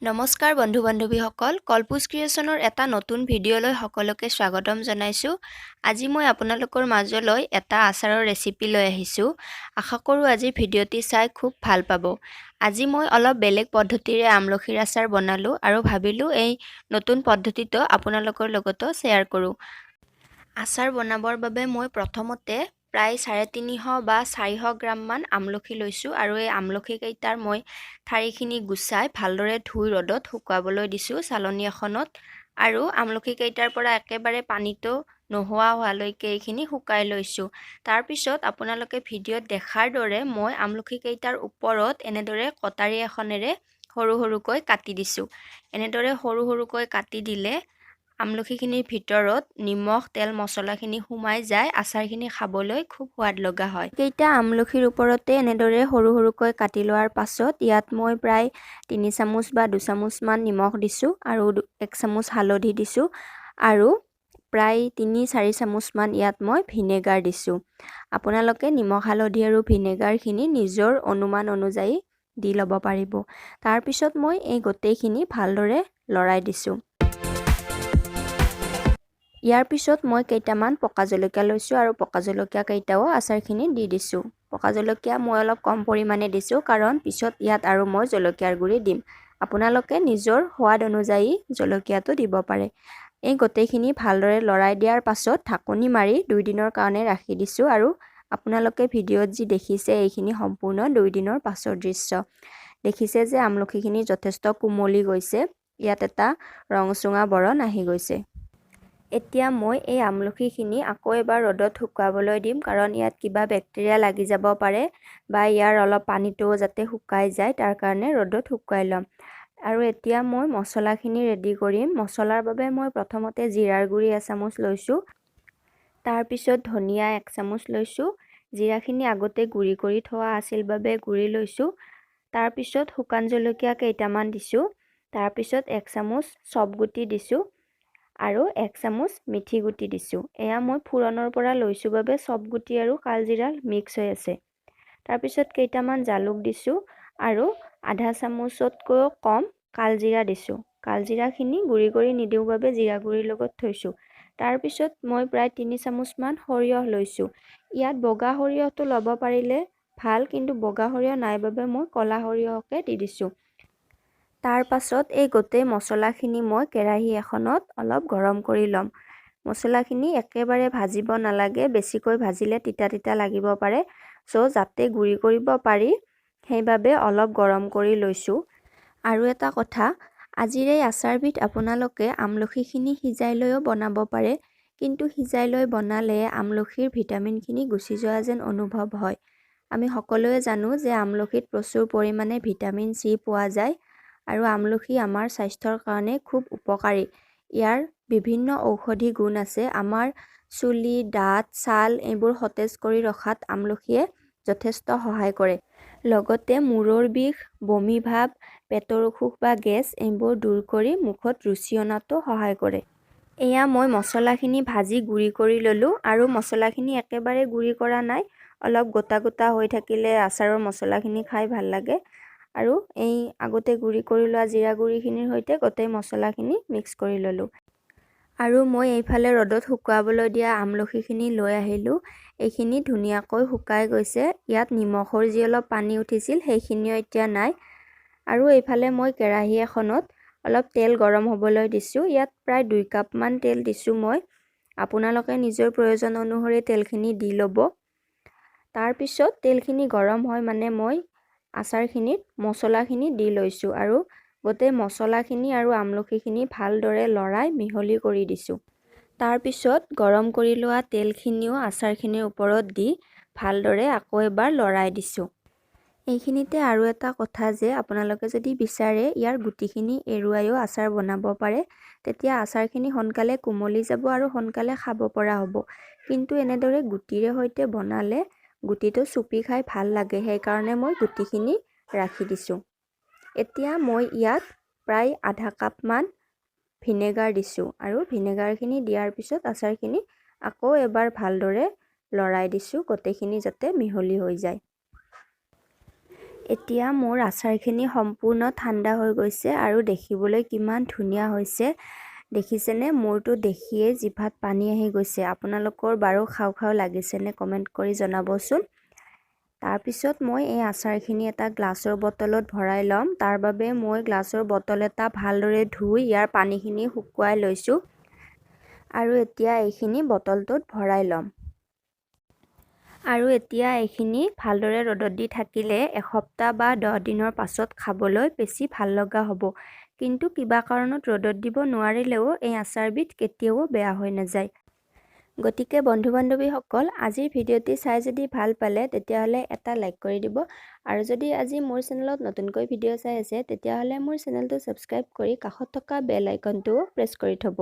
নমস্কাৰ বন্ধু বান্ধৱীসকল কলপুছ ক্ৰিয়েশ্যনৰ এটা নতুন ভিডিঅ'লৈ সকলোকে স্বাগতম জনাইছোঁ। আজি মই আপোনালোকৰ মাজলৈ এটা আচাৰৰ ৰেচিপি লৈ আহিছোঁ। আশা কৰোঁ আজি ভিডিঅ'টি চাই খুব ভাল পাব। আজি মই অলপ বেলেগ পদ্ধতিৰে আমলখিৰ আচাৰ বনালোঁ আৰু ভাবিলোঁ এই নতুন পদ্ধতিটো আপোনালোকৰ লগতো শ্বেয়াৰ কৰোঁ। আচাৰ বনাবৰ বাবে মই প্ৰথমতে প্ৰায় 350 বা 400 গ্ৰামমান আমলখি লৈছোঁ আৰু এই আমলখি কেইটাৰ মই ঠাৰিখিনি গুচাই ভালদৰে ধুই ৰ'দত শুকুৱাবলৈ দিছোঁ চালনী এখনত। আৰু আমলখি কেইটাৰ পৰা একেবাৰে পানীটো নোহোৱা হোৱালৈকে এইখিনি শুকাই লৈছোঁ। তাৰপিছত আপোনালোকে ভিডিঅ'ত দেখাৰ দৰে মই আমলখি কেইটাৰ ওপৰত এনেদৰে কটাৰী এখনেৰে সৰু সৰুকৈ কাটি দিছোঁ। এনেদৰে সৰু সৰুকৈ কাটি দিলে আমলখিখিনিৰ ভিতৰত নিমখ তেল মছলাখিনি সোমাই যায়, আচাৰখিনি খাবলৈ খুব সোৱাদ লগা হয়। কেইটা আমলখিৰ ওপৰতে এনেদৰে সৰু সৰুকৈ কাটি লোৱাৰ পাছত ইয়াত মই প্ৰায় 3 চামুচ বা 2 চামুচমান নিমখ দিছোঁ আৰু 1 চামুচ হালধি দিছোঁ আৰু প্ৰায় 3-4 চামুচমান ইয়াত মই ভিনেগাৰ দিছোঁ। আপোনালোকে নিমখ হালধি আৰু ভিনেগাৰখিনি নিজৰ অনুমান অনুযায়ী দি ল'ব পাৰিব। তাৰপিছত মই এই গোটেইখিনি ভালদৰে লৰাই দিছোঁ। ইয়াৰ পিছত মই কেইটামান পকা জলকীয়া লৈছোঁ আৰু পকা জলকীয়া কেইটাও আচাৰখিনি দি দিছোঁ। পকা জলকীয়া মই অলপ কম পৰিমাণে দিছোঁ কাৰণ পিছত ইয়াত আৰু মই জলকীয়াৰ গুড়ি দিম। আপোনালোকে নিজৰ সোৱাদ অনুযায়ী জলকীয়াটো দিব পাৰে। এই গোটেইখিনি ভালদৰে লৰাই দিয়াৰ পাছত ঢাকনি মাৰি 2 দিনৰ কাৰণে ৰাখি দিছোঁ আৰু আপোনালোকে ভিডিঅ'ত যি দেখিছে এইখিনি সম্পূৰ্ণ 2 দিনৰ পাছৰ দৃশ্য। দেখিছে যে আমলখিখিনি যথেষ্ট কোমলি গৈছে, ইয়াত এটা ৰংচুঙা বৰণ আহি গৈছে। এতিয়া মই এই আমলখিখিনি আকৌ এবাৰ ৰ'দত শুকুৱাবলৈ দিম কাৰণ ইয়াত কিবা বেক্টেৰিয়া লাগি যাব পাৰে বা ইয়াৰ অলপ পানীটোও যাতে শুকাই যায় তাৰ কাৰণে ৰ'দত শুকুৱাই ল'ম। আৰু এতিয়া মই মছলাখিনি ৰেডি কৰিম। মছলাৰ বাবে মই প্ৰথমতে জিৰাৰ গুড়ি 1 চামুচ লৈছোঁ, তাৰপিছত ধনিয়া 1 চামুচ লৈছোঁ। জিৰাখিনি আগতে গুড়ি কৰি থোৱা আছিল বাবে গুড়ি লৈছোঁ। তাৰপিছত শুকান জলকীয়া কেইটামান দিছোঁ, তাৰপিছত 1 চামুচ চব গুটি দিছোঁ আৰু 1 চামুচ মিঠি গুটি দিছোঁ। এয়া মই ফুৰণৰ পৰা লৈছোঁ বাবে চব গুটি আৰু কালজিৰা মিক্স হৈ আছে। তাৰপিছত কেইটামান জালুক দিছোঁ আৰু আধা চামুচতকৈও কম কালজিৰা দিছোঁ। কালজিৰাখিনি গুড়ি কৰি নিদিওঁ বাবে জিৰা গুড়িৰ লগত থৈছোঁ। তাৰপিছত মই প্ৰায় 3 চামুচমান সৰিয়হ লৈছোঁ। ইয়াত বগা সৰিয়হটো ল'ব পাৰিলে ভাল, কিন্তু বগা সৰিয়হ নাই বাবে মই ক'লা সৰিয়হকে দি দিছোঁ। তাৰ পাছত এই গোটেই মছলাখিনি মই কেৰাহী এখনত অলপ গৰম কৰি ল'ম। মছলাখিনি একেবাৰে ভাজিব নালাগে, বেছিকৈ ভাজিলে তিতা তিতা লাগিব পাৰে। যাতে গুড়ি কৰিব পাৰি সেইবাবে অলপ গৰম কৰি লৈছোঁ। আৰু এটা কথা, আজিৰ এই আচাৰবিধ আপোনালোকে আমলখিখিনি সিজাই লৈও বনাব পাৰে, কিন্তু সিজাই লৈ বনালে আমলখিৰ ভিটামিনখিনি গুচি যোৱা যেন অনুভৱ হয়। আমি সকলোৱে জানো যে আমলখিত প্ৰচুৰ পৰিমাণে ভিটামিন চি পোৱা যায় আৰু আমলখি আমাৰ স্বাস্থ্যৰ কাৰণে খুব উপকাৰী। ইয়াৰ বিভিন্ন ঔষধি গুণ আছে। আমাৰ চুলি, দাঁত, ছাল এইবোৰ সতেজ কৰি ৰখাত আমলখিয়ে যথেষ্ট সহায় কৰে। লগতে মূৰৰ বিষ, বমি ভাৱ, পেটৰ অসুখ বা গেছ এইবোৰ দূৰ কৰি মুখত ৰুচি অনাতো সহায় কৰে। এয়া মই মছলাখিনি ভাজি গুড়ি কৰি ল'লোঁ আৰু মছলাখিনি একেবাৰে গুড়ি কৰা নাই, অলপ গোটা গোটা হৈ থাকিলে আচাৰৰ মছলাখিনি খাই ভাল লাগে। আৰু এই আগতে গুড়ি কৰি লোৱা জিৰা গুড়িখিনিৰ সৈতে গোটেই মছলাখিনি মিক্স কৰি ল'লোঁ। আৰু মই এইফালে ৰ'দত শুকুৱাবলৈ দিয়া আমলখিখিনি লৈ আহিলোঁ। এইখিনি ধুনীয়াকৈ শুকাই গৈছে। ইয়াত নিমখৰ যি অলপ পানী উঠিছিল সেইখিনিও এতিয়া নাই। আৰু এইফালে মই কেৰাহী এখনত অলপ তেল গৰম হ'বলৈ দিছোঁ। ইয়াত প্ৰায় 2 কাপমান তেল দিছোঁ মই। আপোনালোকে নিজৰ প্ৰয়োজন অনুসৰি তেলখিনি দি ল'ব। তাৰপিছত তেলখিনি গৰম হয় মানে মই আচাৰখিনিত মছলাখিনি দি লৈছোঁ আৰু গোটেই মছলাখিনি আৰু আমলখিখিনি ভালদৰে লৰাই মিহলি কৰি দিছোঁ। তাৰপিছত গৰম কৰি লোৱা তেলখিনিও আচাৰখিনিৰ ওপৰত দি ভালদৰে আকৌ এবাৰ লৰাই দিছোঁ। এইখিনিতে আৰু এটা কথা যে আপোনালোকে যদি বিচাৰে ইয়াৰ গুটিখিনি এৰুৱাইও আচাৰ বনাব পাৰে, তেতিয়া আচাৰখিনি সোনকালে কোমলি যাব আৰু সোনকালে খাব পৰা হ'ব। কিন্তু এনেদৰে গুটিৰে সৈতে বনালে গুটিটো চুপি খাই ভাল লাগে, সেইকাৰণে মই গুটিখিনি ৰাখি দিছোঁ। এতিয়া মই ইয়াত প্ৰায় আধা কাপমান ভিনেগাৰ দিছোঁ আৰু ভিনেগাৰখিনি দিয়াৰ পিছত আচাৰখিনি আকৌ এবাৰ ভালদৰে লৰাই দিছোঁ, গোটেইখিনি যাতে মিহলি হৈ যায়। এতিয়া মোৰ আচাৰখিনি সম্পূৰ্ণ ঠাণ্ডা হৈ গৈছে আৰু দেখিবলৈ কিমান ধুনীয়া হৈছে দেখিছেনে মোৰটো দেখিয়ে জিভাত পানী আহি গৈছে আপোনালোকৰ বাৰু খাও খাও লাগিছেনে কমেন্ট কৰি জনাবচোন তাৰপিছত মই এই আচাৰখিনি এটা গ্লাছৰ বটলত ভৰাই লম তাৰ বাবে মই গ্লাছৰ বটল এটা ভালদৰে ধুই ইয়াৰ পানীখিনি শুকুৱাই লৈছো আৰু এতিয়া এইখিনি বটলটোত ভৰাই লম আৰু এতিয়া এইখিনি ভালদৰে ৰ'দত দি থাকিলে এসপ্তাহ বা 10 দিনৰ পাছত খাবলৈ বেছি ভাল লগা হ'ব কিন্তু কিবা কাৰণত ৰ'দত দিব নোৱাৰিলেও এই আচাৰবিধ কেতিয়াও বেয়া হৈ নাযায় গতিকে বন্ধু-বান্ধৱীসকল আজিৰ ভিডিঅ'টি চাই যদি ভাল পালে তেতিয়াহলে এটা লাইক কৰি দিব আৰু যদি আজি মোৰ চেনেলত নতুনকৈ ভিডিঅ' চাই আছে তেতিয়াহলে মোৰ চেনেলটো সাবস্ক্ৰাইব কৰি কাষত থকা বেল আইকনটো প্ৰেছ কৰি থব